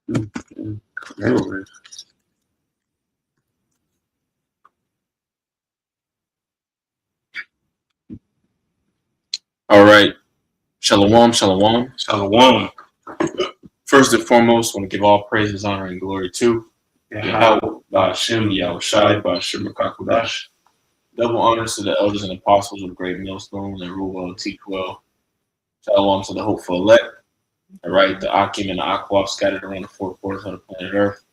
Anyway. All right. Shalom, shalom. Shalom. First and foremost, I want to give all praises, honor, and glory to Yahweh, Yahweh, Ba'ashem, Yahushai, Ba'ashem, Makakudash. Double honors to the elders and apostles of Great Millstone and rule well and teach well. Shalom to the hopeful elect. All right, the Akim and the Akwab scattered around the four quarters of the planet Earth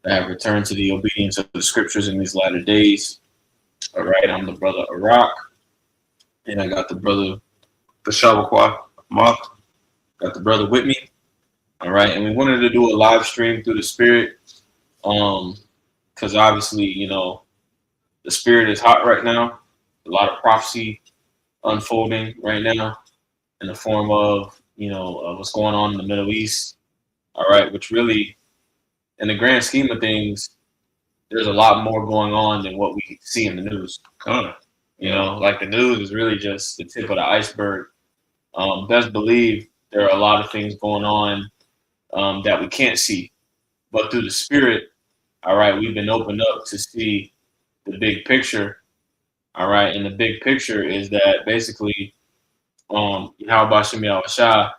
that have returned to the obedience of the scriptures in these latter days. All right, I'm the brother Iraq, and I got the brother the Shabakwa, Mark. got the brother with me. All right, and we wanted to do a live stream through the spirit, because obviously, the spirit is hot right now. A lot of prophecy unfolding right now in the form of what's going on in the Middle East. All right, which really, in the grand scheme of things, there's a lot more going on than what we see in the news. Like the news is really just the tip of the iceberg. Best believe there are a lot of things going on that we can't see, but through the spirit, all right, we've been opened up to see the big picture. All right, and the big picture is that basically, Yahweh Bashem Yahushua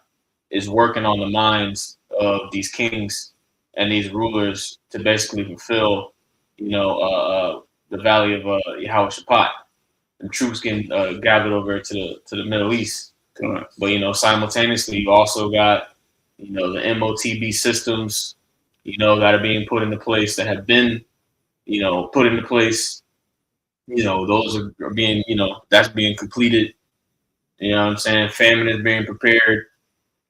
is working on the minds of these kings and these rulers to basically fulfill, the valley of Yahweh Shaphat. And troops getting gathered over to the Middle East. But simultaneously, you also got the MOTB systems, that are being put into place that have been, put into place. Those are being, that's being completed. You know what I'm saying? Famine is being prepared.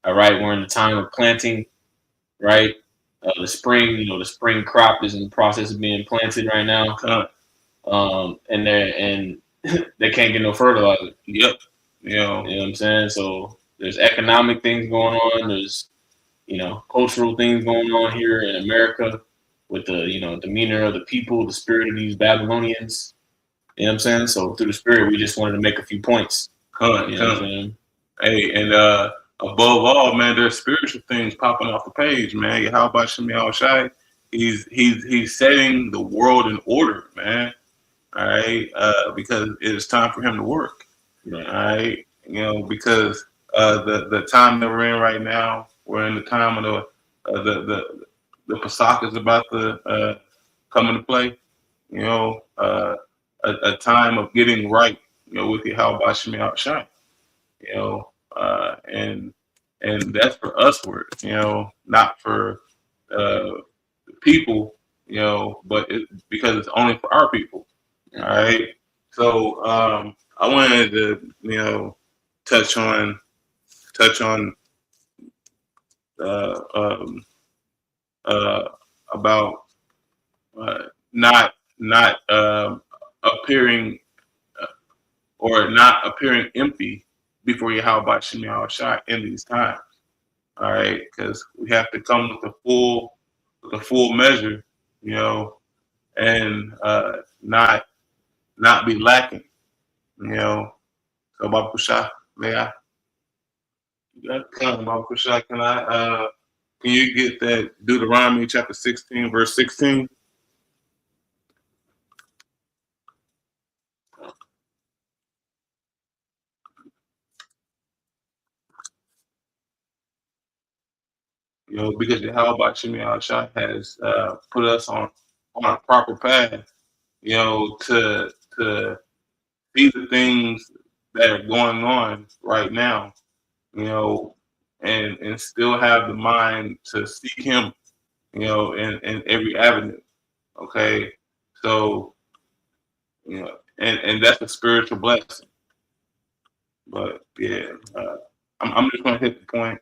All right, we're in the time of planting, right? The spring, the spring crop is in the process of being planted right now. And they can't get no fertilizer. Yep. You know what I'm saying? So there's economic things going on. There's, cultural things going on here in America with the, demeanor of the people, the spirit of these Babylonians. You know what I'm saying? So through the spirit, we just wanted to make a few points. You know what I'm saying? Hey, and above all, man, there's spiritual things popping off the page, man. How about Shemi Al-Shai? He's setting the world in order, man. All right, because it is time for him to work. Right. All right, because the time that we're in right now, we're in the time of the Pesach is about to come into play. A time of getting right, with the how about Shemi Al-Shai. And that's for us work, not for people, but because it's only for our people. All right. So I wanted to, touch on about not appearing or not appearing empty before Yahweh Shemi Al-Shai in these times. All right, because we have to come with the full measure, and not be lacking, So Baba Kusha, may I? Baba Kusha, can you get that Deuteronomy chapter 16, verse 16? Because Yahweh Shemi Al-Shai has put us on a proper path, to see the things that are going on right now, and still have the mind to seek him, in every avenue. Okay. So, and that's a spiritual blessing. But yeah, I'm just gonna hit the point,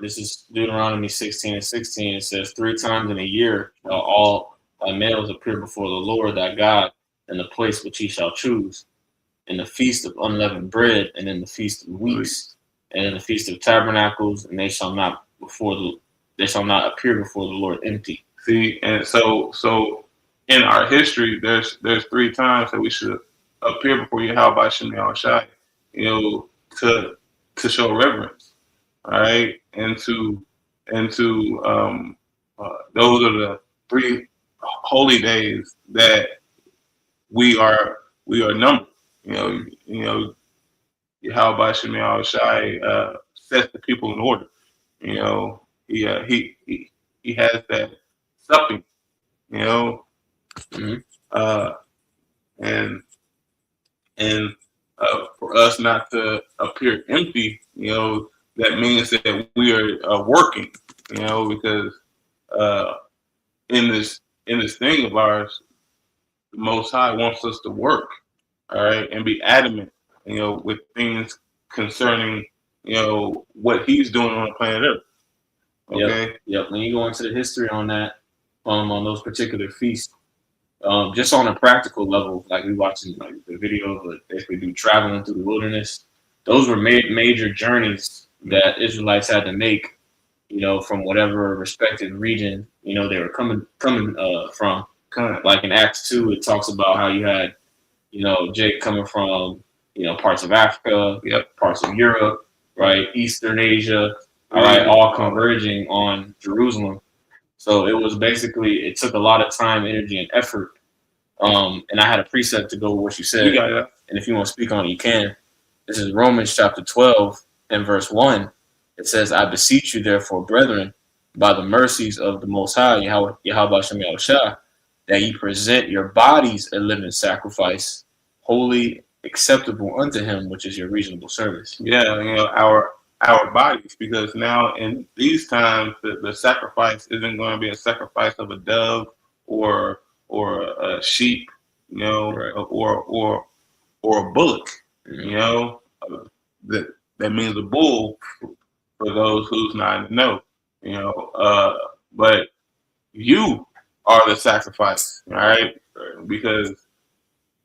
This is Deuteronomy 16:16. It says, 3 times in a year shall all thy males appear before the Lord thy God in the place which he shall choose, in the feast of unleavened bread, and in the feast of weeks, and in the feast of tabernacles, and they shall not appear before the Lord empty. See, and so in our history, there's 3 times that we should appear before Yahweh Shemi Al-Shai, to show reverence, all right, and to those are the 3 holy days that we are numbered. Yahweh Shemel Shai sets the people in order. He has that something, Mhm. and for us not to appear empty, that means that we are working, because uh, in this thing of ours, the Most High wants us to work, all right, and be adamant, with things concerning, what He's doing on planet Earth. Okay. Yep. When you go into the history on that, on those particular feasts, just on a practical level, like we watching like the video of basically do traveling through the wilderness. Those were major journeys that Israelites had to make, from whatever respective region, they were coming from. Like in Acts 2, it talks about how you had, Jake coming from, parts of Africa, parts of Europe, right, Eastern Asia, all right, all converging on Jerusalem. So it was basically, it took a lot of time, energy, and effort. And I had a precept to go with what you said. And if you want to speak on it, you can. This is Romans chapter 12 and verse 1. It says, I beseech you, therefore, brethren, by the mercies of the Most High, Yahweh Shem Yahushua, that ye present your bodies a living sacrifice, holy, acceptable unto Him, which is your reasonable service. Yeah, our bodies, because now in these times the sacrifice isn't going to be a sacrifice of a dove or a sheep, Right. or a bullock, that means a bull for those who's not in the know, but you are the sacrifice, all right? Because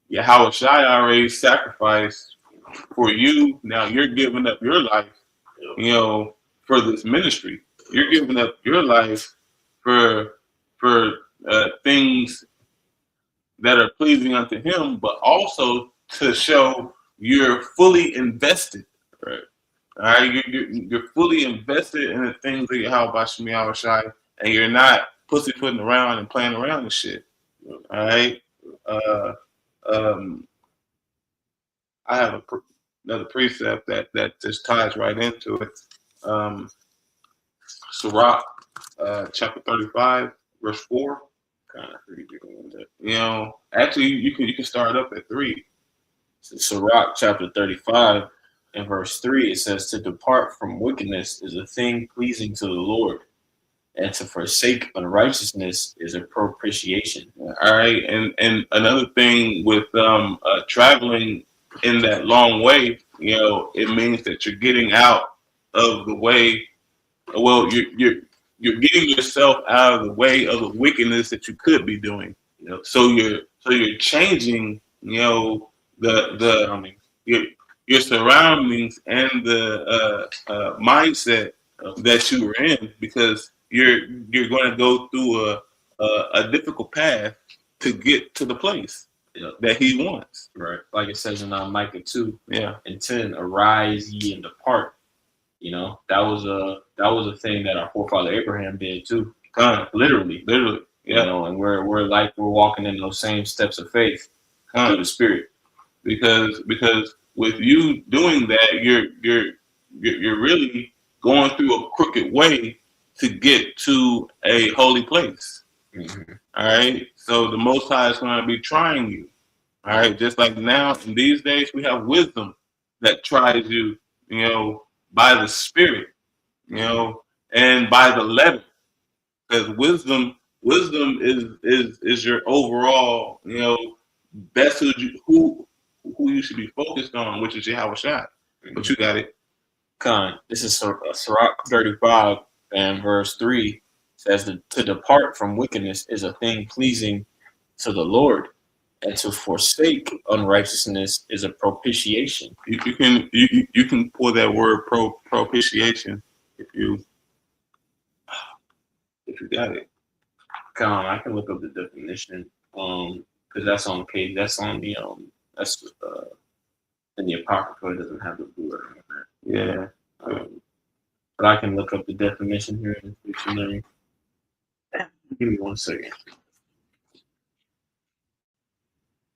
Yahweh Shai already sacrificed for you. Now you're giving up your life, for this ministry. You're giving up your life for things that are pleasing unto Him, but also to show you're fully invested. Right. All right, you're fully invested in the things of Yahweh Shai Shai, and you're not pussyfooting around and playing around and shit. All right. I have another precept that just ties right into it. Sirach, chapter 35, verse 4. Kind of pretty big on that. Actually, you can start up at 3. Sirach chapter 35 and verse 3, it says, to depart from wickedness is a thing pleasing to the Lord, and to forsake unrighteousness is a propitiation. All right, and another thing with traveling in that long way, it means that you're getting out of the way. Well, you're getting yourself out of the way of the wickedness that you could be doing. So you're changing, your surroundings and the mindset that you were in, because you're going to go through a difficult path to get to the place that He wants. Right. Like it says in Micah 2 Yeah. and 10, arise ye and depart. That was a thing that our forefather Abraham did too. Literally. Yeah. And we're walking in those same steps of faith through the Spirit. Because with you doing that, you're really going through a crooked way to get to a holy place. Mm-hmm. All right. So the Most High is going to be trying you. All right. Just like now in these days, we have wisdom that tries you, by the Spirit, and by the letter. Because wisdom is your overall, that's who you should be focused on, which is Yahweh Shai. But you got it. This is Sirach 35 and verse 3 says that to depart from wickedness is a thing pleasing to the Lord, and to forsake unrighteousness is a propitiation. You can pull that word propitiation if you got it. I can look up the definition because that's on page. That's on the that's in the Apocrypha. It doesn't have the blue letter on there. Yeah. but I can look up the definition here in the dictionary. Give me 1 second.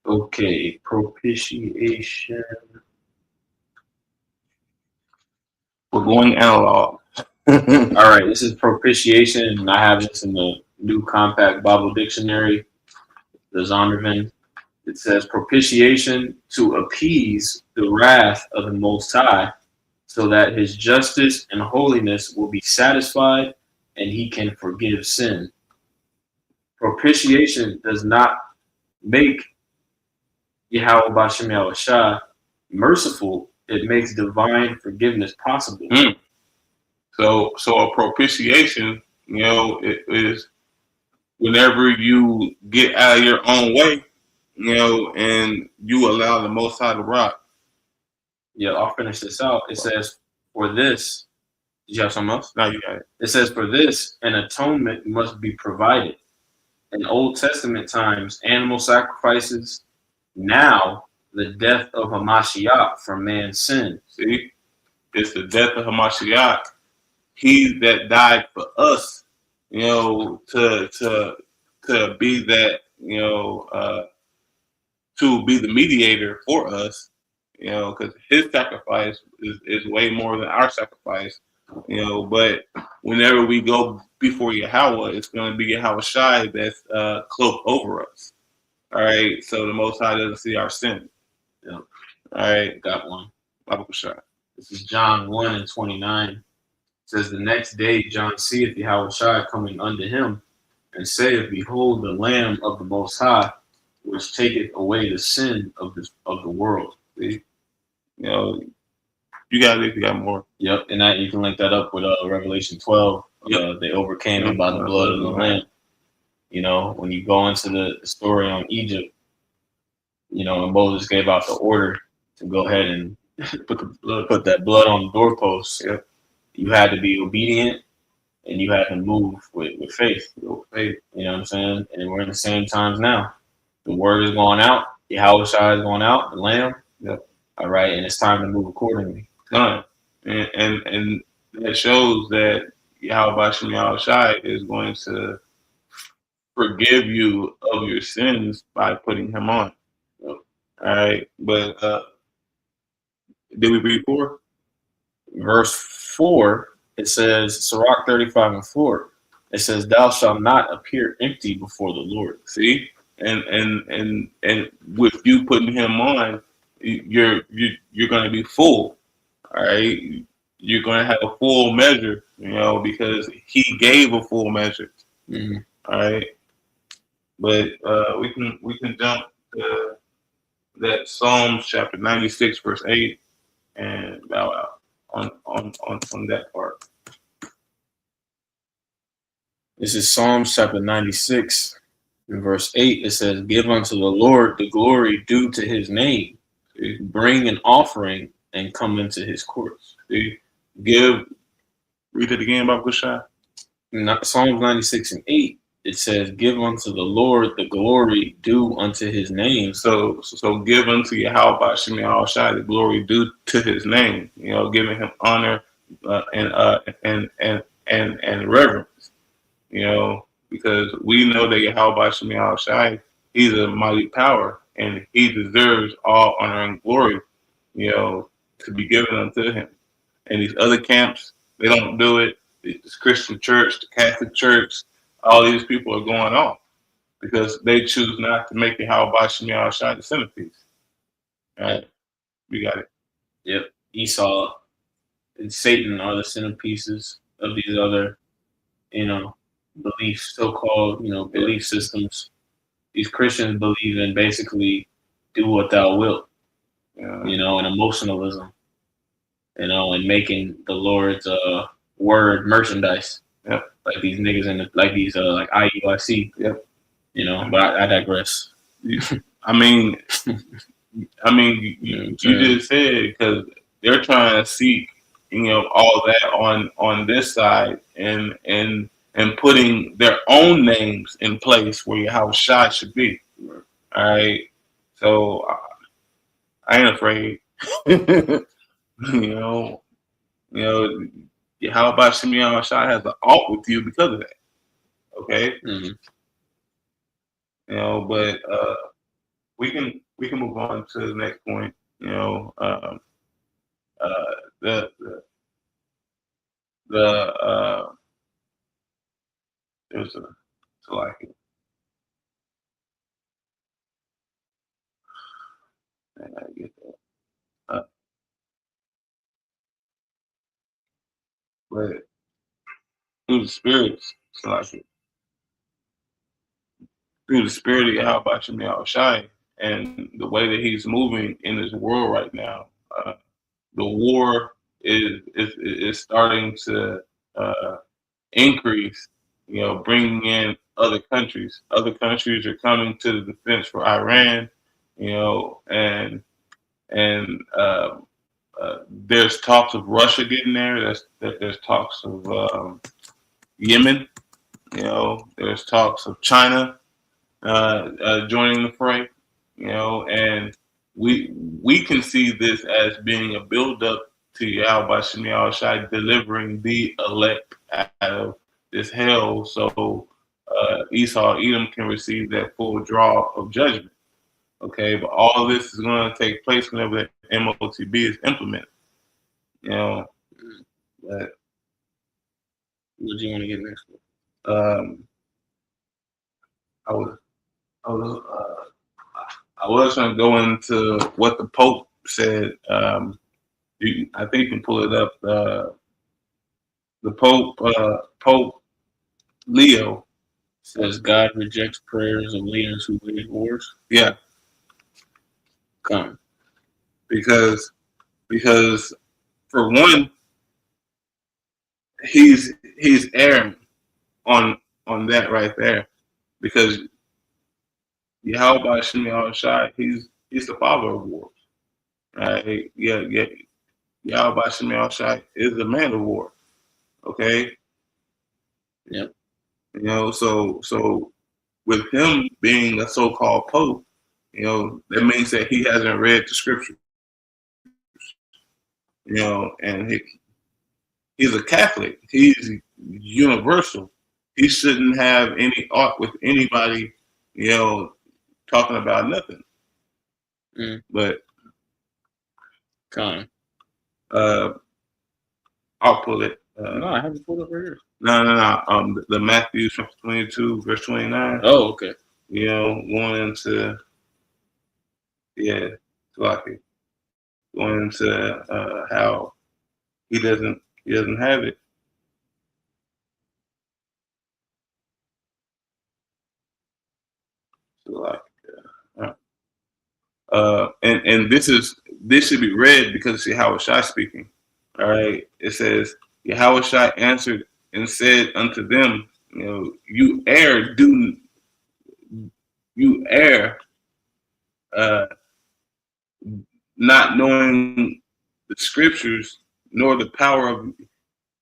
Okay, propitiation. We're going analog. All right, this is propitiation, and I have this in the New Compact Bible Dictionary, the Zondervan. It says propitiation, to appease the wrath of the Most High, so that his justice and holiness will be satisfied and he can forgive sin. Propitiation does not make Yahweh Bashem Yahushua merciful, it makes divine forgiveness possible. So a propitiation, it is whenever you get out of your own way, and you allow the Most High to rock. Yeah, I'll finish this out. It says, for this, did you have something else? No, you got it. It says, for this, an atonement must be provided. In Old Testament times, animal sacrifices. Now, the death of Hamashiach for man's sin. See, it's the death of Hamashiach. He that died for us, to be that, to be the mediator for us, because his sacrifice is way more than our sacrifice, but whenever we go before Yahweh, it's going to be Yahweh Shai that's cloaked over us. All right, so the Most High doesn't see our sin. Yeah. All right, Got one. Baruch Shai. This is John 1:29. It says, the next day John seeth Yahweh Shai coming unto him, and saith, behold, the Lamb of the Most High, which taketh away the sin of the world. See? You got more. Yep, and that you can link that up with Revelation 12. Yep. They overcame him by the blood of the Lamb. When you go into the story on Egypt, and Moses gave out the order to go ahead and put that blood on the doorposts. Yep. You had to be obedient, and you had to move with faith. You know what I'm saying? And we're in the same times now. The word is going out. Yahweh Shai is going out. The Lamb. Yep. All right, and it's time to move accordingly. Done. And that shows that Yahweh Bashem Yahushai is going to forgive you of your sins by putting him on. All right, but did we read 4? Verse 4, it says, Sirach 35:4. It says, thou shalt not appear empty before the Lord. See, and with you putting him on, you're going to be full. All right, you're going to have a full measure, because he gave a full measure. Mm-hmm. All right, but we can jump to that Psalms chapter 96 verse 8 and bow out on that part. This is Psalms chapter 96 in verse 8. It says, give unto the Lord the glory due to his name. Bring an offering and come into his courts. Read it again, Baruch Shai. Psalms 96:8. It says, give unto the Lord the glory due unto his name. So give unto Yahweh Bashem Yahushai the glory due to his name. Giving him honor and reverence. Because we know that Yahweh Bashem Yahushai, he's a mighty power, and he deserves all honor and glory, to be given unto him. And these other camps, they don't do it. This Christian church, the Catholic church, all these people are going off because they choose not to make Yahweh Bashem Yahushai the centerpiece. All right, we got it. Yep, Esau and Satan are the centerpieces of these other, beliefs, so-called, belief systems. These Christians believe in basically do what thou wilt, and emotionalism, and making the Lord's word merchandise. Yep. Like these niggas like IUIC. Yep. But I digress. I mean, you just said, because they're trying to seek, all that on this side and putting their own names in place where Yahweh Shai should be. All right. So I ain't afraid. Yahweh Shemi Shai has an alt with you because of that. Okay, Mm-hmm. but we can move on to the next point. The there's a like I get that. But through the spirits, through the spirit of Yahweh Shemi Shai and the way that he's moving in this world right now, the war is starting to increase. Bringing in other countries. Other countries are coming to the defense for Iran. And there's talks of Russia getting there. There's talks of Yemen. There's talks of China joining the fray. And we can see this as being a build-up to Yahweh Shemi Shai delivering the elect out of this hell, so Esau Edom can receive that full draw of judgment. Okay, but all of this is going to take place whenever the MOTB is implemented. But What do you want to get next? I was going to go into what the Pope said. I think you can pull it up. The Pope Leo says God rejects prayers of leaders who wage wars. Yeah. Come. Because for one, he's erring on that right there. Because Yahweh Shemi Shai, he's the father of wars. Right? Yeah. Yahweh Shemi Shai is the man of war. Okay. Yep. So with him being a so-called pope, that means that he hasn't read the scripture. And he's a Catholic. He's universal. He shouldn't have any art with anybody, talking about nothing. But I'll pull it. No, I haven't pulled it right here. No. The Matthew chapter 22, verse 29. Oh, okay. Going into going into how he doesn't have it. And this should be read because it's Yahweh Shai speaking. All right, it says Yahweh Shai answered and said unto them, you err, not knowing the scriptures nor the power of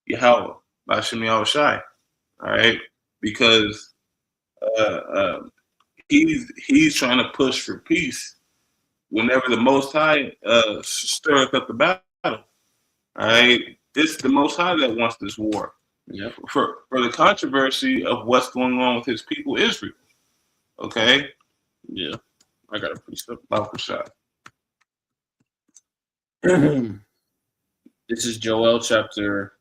Yahweh by Shemi Shai. All right, because he's trying to push for peace whenever the Most High stirreth up the battle. All right, it's the Most High that wants this war. Yeah. For the controversy of what's going on with his people Israel. Okay. Yeah, I got a precept. Baruch Shai. This is Joel chapter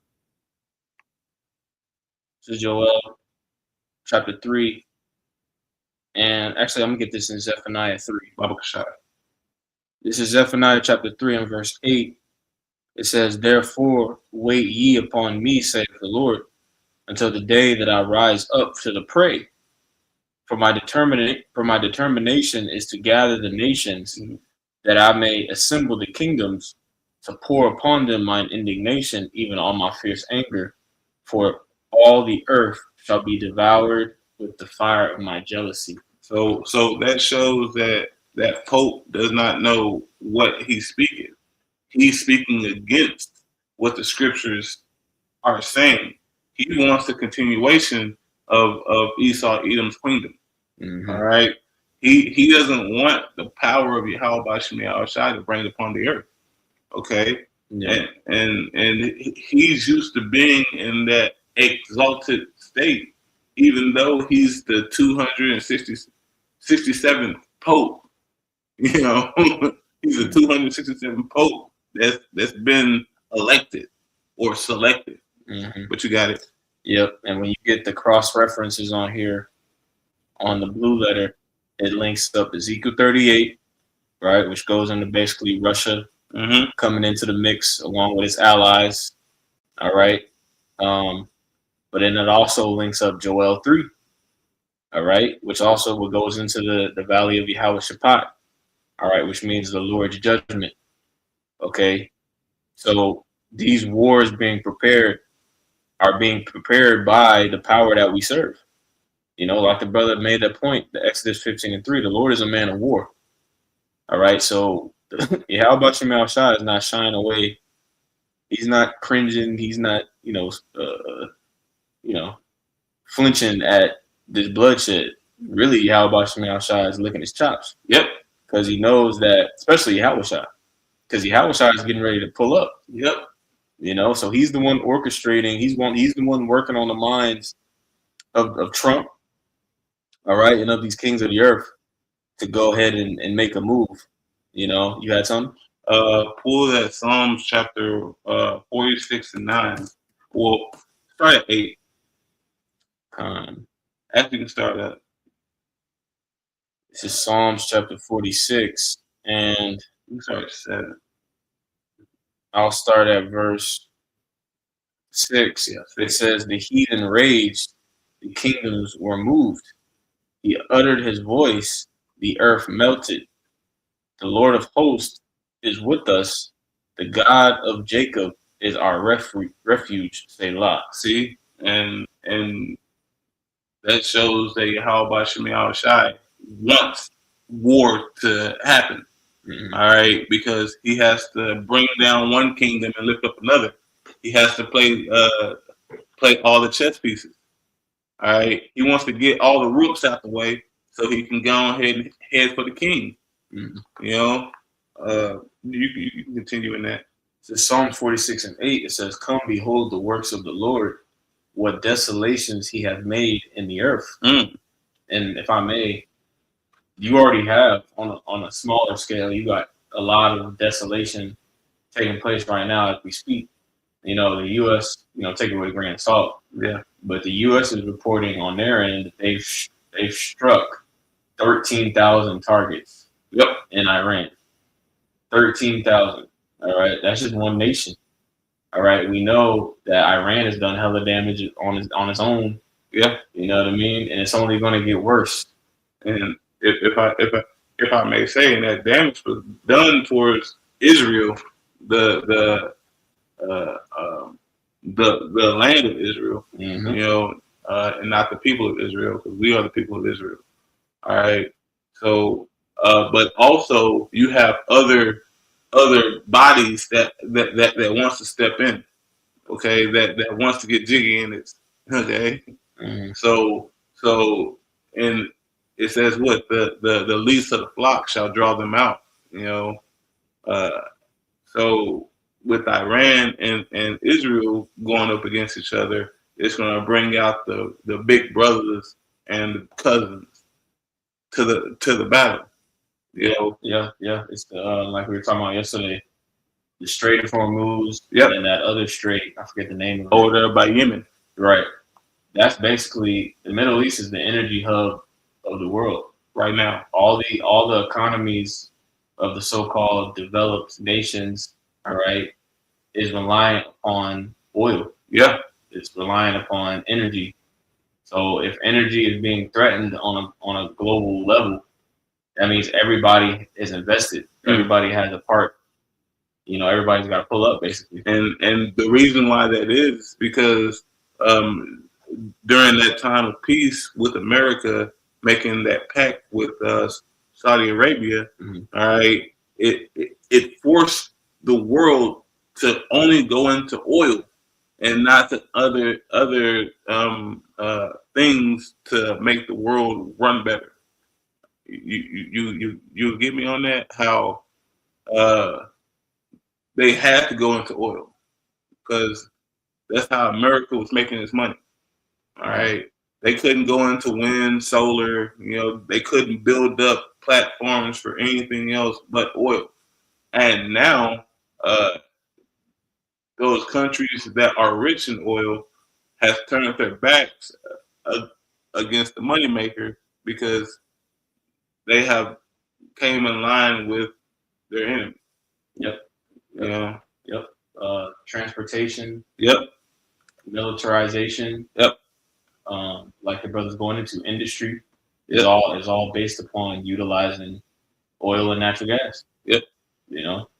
3. And actually, I'm going to get this in Zephaniah 3. Baruch Shai. This is Zephaniah chapter 3 and verse 8. It says, therefore, wait ye upon me, saith the Lord, until the day that I rise up to the prey. For my determination is to gather the nations, that I may assemble the kingdoms, to pour upon them mine indignation, even all my fierce anger. For all the earth shall be devoured with the fire of my jealousy. So that shows that Pope does not know what he's speaking. He's speaking against what the scriptures are saying. He wants the continuation of Esau Edom's kingdom. Mm-hmm. All right. He doesn't want the power of Yahweh Shemi Shai to bring upon the earth. Okay. Yeah. and he's used to being in that exalted state, even though he's the 267th Pope. You know, he's the 267th Pope that's been elected or selected. Mm-hmm. But you got it. Yep. And when you get the cross references on here on the blue letter, it links up Ezekiel 38, right, which goes into basically Russia coming into the mix along with its allies. All right. But then it also links up Joel 3. All right, which also goes into the valley of Yahweh Shaphat. All right, which means the Lord's judgment. Okay. So these wars are being prepared by the power that we serve. You know, like the brother made that point, the Exodus 15:3, the Lord is a man of war. All right. So Yahweh Shemel Shah is not shying away. He's not cringing. He's not, flinching at this bloodshed. Really, Yahweh Shemel Shah is licking his chops. Yep. Because he knows that, especially Yahweh Shah, because Yahweh Shah is getting ready to pull up. Yep. You know, so he's the one orchestrating. He's the one working on the minds of Trump, all right, and of these kings of the earth to go ahead and make a move. You know, you had something? Pull that Psalms chapter 46 and 9. Well, start at 8. After you can start at. This is Psalms chapter 46, and you can start at 7. I'll start at verse 6. Yeah, 6. It says, "The heathen raged, the kingdoms were moved. He uttered his voice, the earth melted. The Lord of hosts is with us. The God of Jacob is our refuge, Selah." See? And that shows that Yahweh Shemel Shai wants war to happen. Mm-hmm. All right, because he has to bring down one kingdom and lift up another. He has to play all the chess pieces. All right, he wants to get all the rooks out the way so he can go ahead and head for the king. Mm-hmm. You know, you can continue in that. It says Psalm 46 and 8. It says, "Come, behold the works of the Lord, what desolations he hath made in the earth." And if I may, you already have on a smaller scale, you got a lot of desolation taking place right now as we speak. You know, the U.S., take it with a grain of salt. Yeah. But the U.S. is reporting on their end that they've struck 13,000 targets. Yep. In Iran. 13,000. All right. That's just one nation. All right. We know that Iran has done hella damage on its own. Yeah. You know what I mean? And it's only going to get worse. And if I may say, and that damage was done towards Israel, the land of Israel, mm-hmm. And not the people of Israel, because we are the people of Israel. All right. So, but also you have other bodies that wants to step in. Okay, that wants to get jiggy in it. Okay. Mm-hmm. So and it says what the least of the flock shall draw them out. So with Iran and Israel going up against each other, it's going to bring out the big brothers and the cousins to the battle. Yeah. It's like we were talking about yesterday, the Strait of Hormuz. Yep. And that other strait, I forget the name of it. Over there by Yemen. Right. That's basically, the Middle East is the energy hub of the world right now. All the economies of the so-called developed nations, all right, is reliant on oil. Yeah. It's reliant upon energy. So if energy is being threatened on a global level, that means everybody is invested. Everybody has a part. Everybody's got to pull up, basically. And the reason why that is because during that time of peace with America making that pact with Saudi Arabia, all right, it forced the world to only go into oil and not to other things to make the world run better. You get me on that? How they had to go into oil because that's how America was making its money. All right. They couldn't go into wind, solar, they couldn't build up platforms for anything else but oil. And now those countries that are rich in oil have turned their backs against the moneymaker because they have came in line with their enemy. Yep. Yep. Transportation. Yep. Militarization. Yep. Like the brothers going into industry Yep. is all based upon utilizing oil and natural gas. Yep.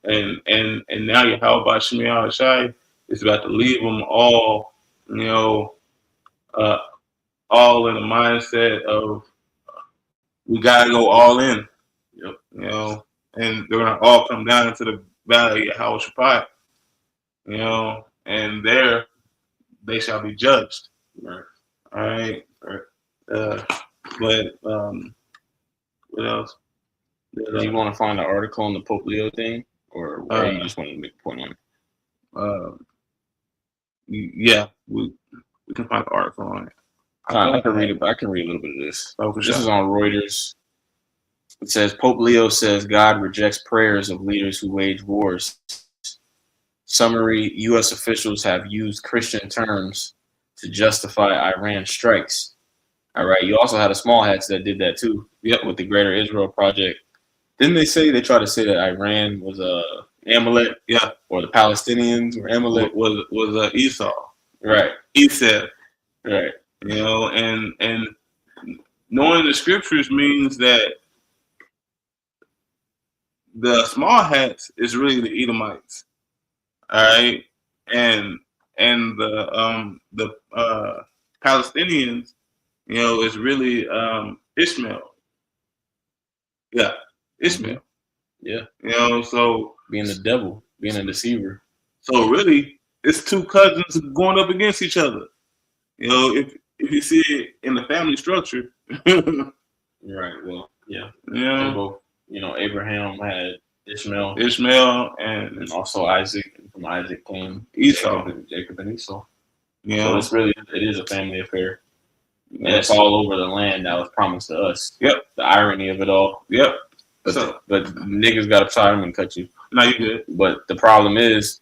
And now Yahweh Shemi Shai is about to leave them all, all in the mindset of we gotta go all in. Yep. And they're gonna all come down into the valley of Yahweh Shaphat, and there they shall be judged. Right. All right. But what else? Do you want to find an article on the Pope Leo thing, or you just want to make a point on it? Yeah, we can find the article on it. I can read it. I can read a little bit of this. Oh, for This sure. is on Reuters. It says Pope Leo says God rejects prayers of leaders who wage wars. Summary: U.S. officials have used Christian terms to justify Iran strikes. All right. You also had a small hats that did that too. Yep. With the Greater Israel Project. Didn't they try to say that Iran was Amalek? Yeah. Or the Palestinians were Amalek? Was Esau. Right. Esau. Right. And knowing the scriptures means that the small hats is really the Edomites. All right. And the Palestinians, is really Ishmael. Yeah. Ishmael. Yeah. So Being the devil, being a deceiver. So really, it's two cousins going up against each other. If you see it in the family structure. Right. Well, yeah. Yeah. They both, Abraham had Ishmael, and also Isaac. And from Isaac came Esau. Jacob and Esau. Yeah. So it is a family affair. And it's all over the land that was promised to us. Yep. The irony of it all. Yep. But niggas got upside them and cut you. No, you good. But the problem is,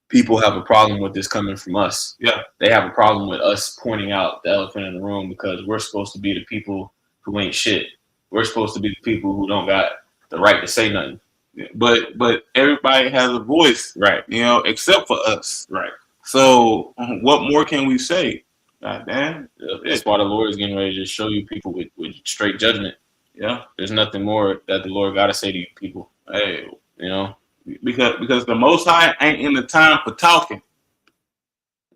people have a problem with this coming from us. Yeah. They have a problem with us pointing out the elephant in the room because we're supposed to be the people who ain't shit. We're supposed to be the people who don't got the right to say nothing. Yeah. But everybody has a voice, right? Except for us, right? So what more can we say? God damn. That's why the Lord is getting ready to show you people with straight judgment. Yeah. There's nothing more that the Lord got to say to you people. Hey, because the Most High ain't in the time for talking.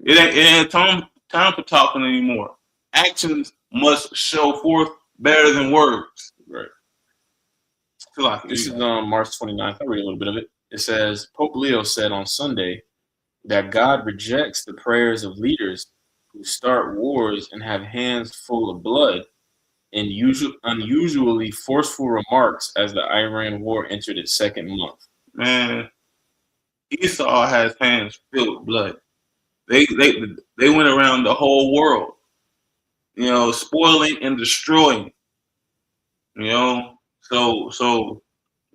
It ain't time for talking anymore. Actions must show forth better than words. Right. This is March 29th. I'll read a little bit of it. It says, Pope Leo said on Sunday that God rejects the prayers of leaders who start wars and have hands full of blood and unusually forceful remarks as the Iran war entered its second month. Man, Esau has hands filled with blood. They went around the whole world, spoiling and destroying. So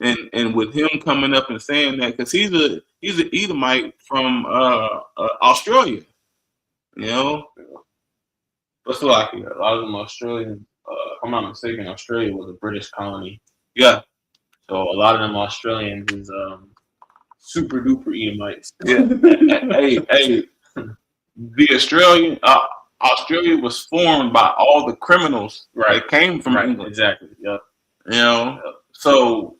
and with him coming up and saying that, because he's an Edomite from Australia, What's the like? A lot of them Australian. If I'm not mistaken, Australia was a British colony. Yeah. So a lot of them Australians is super duper Edomites. Yeah. hey, the Australia was formed by all the criminals that came from England. Exactly. Yep. So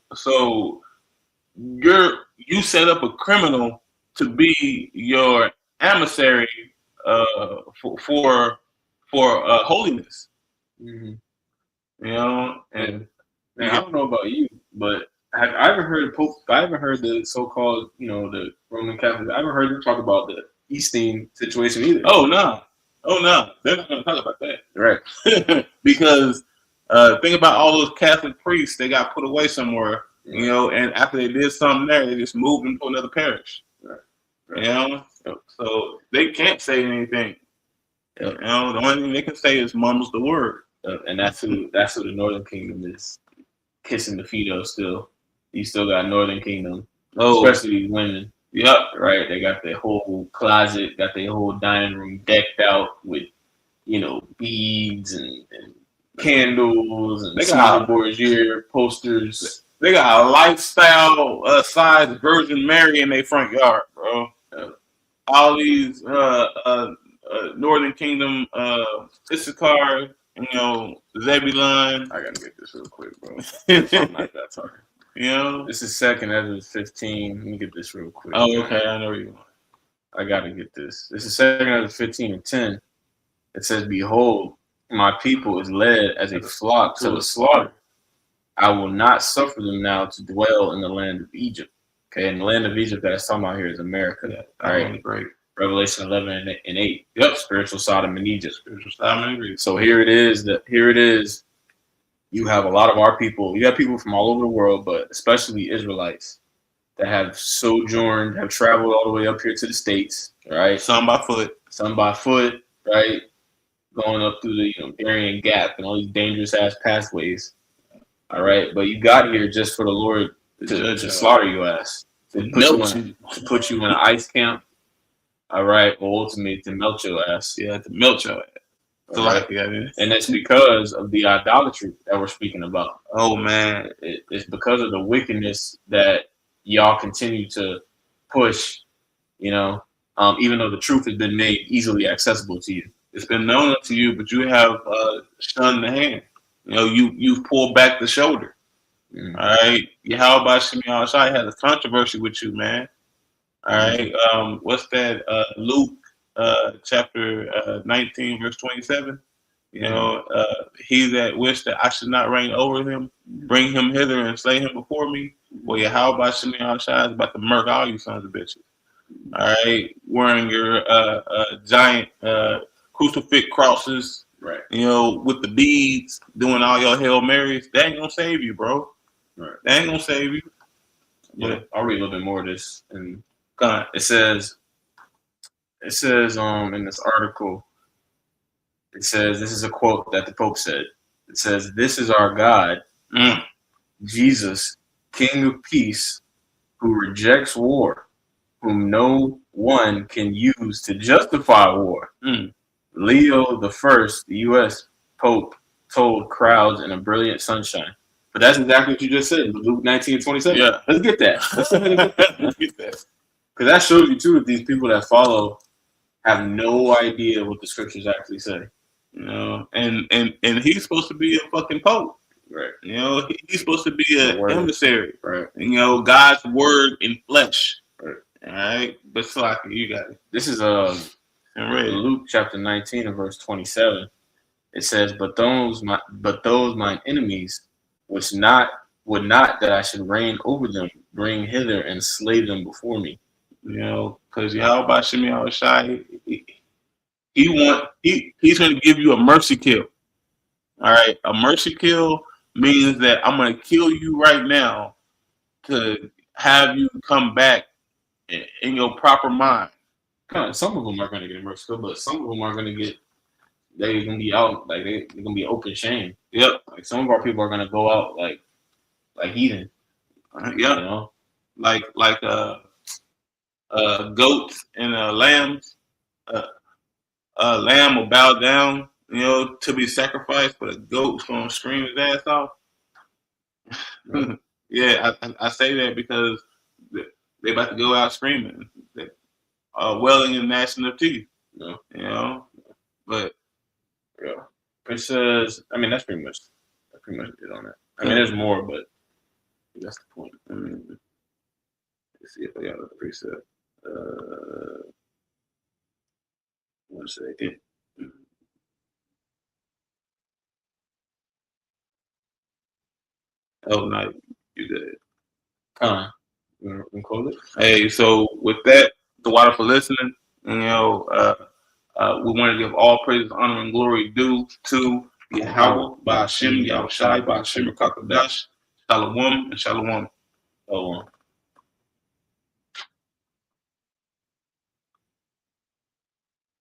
you set up a criminal to be your emissary for holiness. Mm-hmm. And I don't know about you, but I haven't heard the so-called, the Roman Catholic. I haven't heard them talk about the Easting situation either. Oh no, they're not going to talk about that, right? Because think about all those Catholic priests they got put away somewhere You know, and after they did something there, they just moved them to another parish. Right. You know, so they can't say anything. You know, the only thing they can say is mumbles the word. And that's who the Northern Kingdom is kissing the feet of still. You still got Northern Kingdom, especially these women. Yep. Right. They got their whole closet, got their whole dining room decked out with, beads and candles and Caesar Borgia posters. They got a lifestyle size Virgin Mary in their front yard, bro. All these Northern Kingdom Issachar, Zebulon. I gotta get this real quick, bro. Something like that talking. This is 2nd Ezra 15. Let me get this real quick. Oh, okay. I know where you want. I gotta get this. This is 2nd Ezra 15 and 10. It says, "Behold, my people is led as a flock to the slaughter. I will not suffer them now to dwell in the land of Egypt." Okay, and the land of Egypt that it's talking about here is America. All right, great. Revelation 11 and 8. Yep, spiritual Sodom and Egypt. Spiritual Sodom and Egypt. So here it is. You have a lot of our people. You have people from all over the world, but especially Israelites that have sojourned, have traveled all the way up here to the States. Right, some by foot, right, going up through the Darien Gap and all these dangerous ass pathways. All right, but you got here just for the Lord to slaughter your ass, to put you in an ice camp. All right, or ultimately to melt your ass. Yeah, to melt your ass. Right. And that's because of the idolatry that we're speaking about. Oh man, it's because of the wickedness that y'all continue to push. Even though the truth has been made easily accessible to you, it's been known to you, but you have shunned the hand. You've pulled back the shoulder. Mm-hmm. All right, Yahweh Shemi Shai has a controversy with you, man. All right, what's that? Luke chapter 19, verse 27. He that wished that I should not reign over him, bring him hither and slay him before me. Well, Yahweh Shemi Shai is about to murk all you sons of bitches. All right, wearing your giant crucifix crosses, right? With the beads, doing all your Hail Marys. That ain't gonna save you, bro. Right. That ain't gonna save you. Yeah, I'll read a little bit more of this. And it says in this article, it says, this is a quote that the Pope said. It says, "This is our God, Jesus, King of peace, who rejects war, whom no one can use to justify war." Leo the First, the U.S. Pope, told crowds in a brilliant sunshine. But that's exactly what you just said, Luke 19:27. Yeah, let's get that. Let's get that. Because that shows you too that these people that follow have no idea what the scriptures actually say. And he's supposed to be a fucking pope. Right. He's supposed to be an emissary. Right. God's word in flesh. Right. All right. But Slaki, you got it. This is Luke chapter 19 and verse 27. It says, but those mine enemies, which would not that I should reign over them, bring hither and slay them before me. Because Yahweh Shemi Shai, he's going to give you a mercy kill. All right, a mercy kill means that I'm going to kill you right now to have you come back in your proper mind. Some of them are going to get a mercy kill, but some of them are going to get. They're going to be out like they're going to be open shame. Yep. Like some of our people are going to go out like heathen. Yeah. Like goats and lambs. A lamb will bow down, to be sacrificed, but a goat's gonna scream his ass off. Right. Yeah, I say that because they about to go out screaming, welling in gnashing of teeth. But yeah, it says. I mean, that's pretty much it on that. I mean, there's more, but that's the point. Let's see if I got a precept. 1 second. Oh no, you good. We close it. Hey, so with that, the water for listening. We want to give all praise, honor, and glory due to Yahweh, Ba'ashem, Yahushai, Ba'ashem, Kakadash, Shalom, and Shalom. Oh, well.